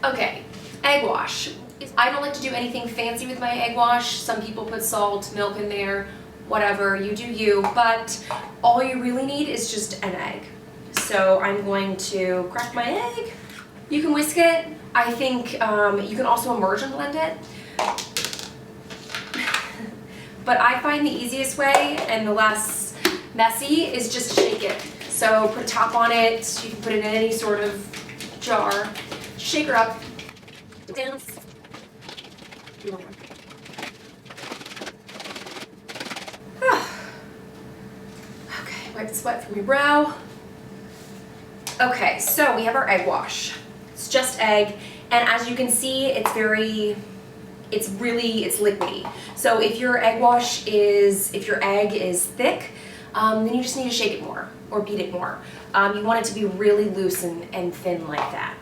Okay, egg wash. I don't like to do anything fancy with my egg wash. Some people put salt, milk in there, whatever, you do you, but all you really need is just an egg. So I'm going to crack my egg. You can whisk it. I think you can also immersion blend it. But I find the easiest way and the less messy is just to shake it. So put a top on it. You can put it in any sort of jar. Shake her up. Dance. Okay, wipe the sweat from your brow. Okay, so we have our egg wash. It's just egg, and as you can see, it's liquidy. So if your egg is thick, then you just need to shake it more or beat it more. You want it to be really loose and thin like that.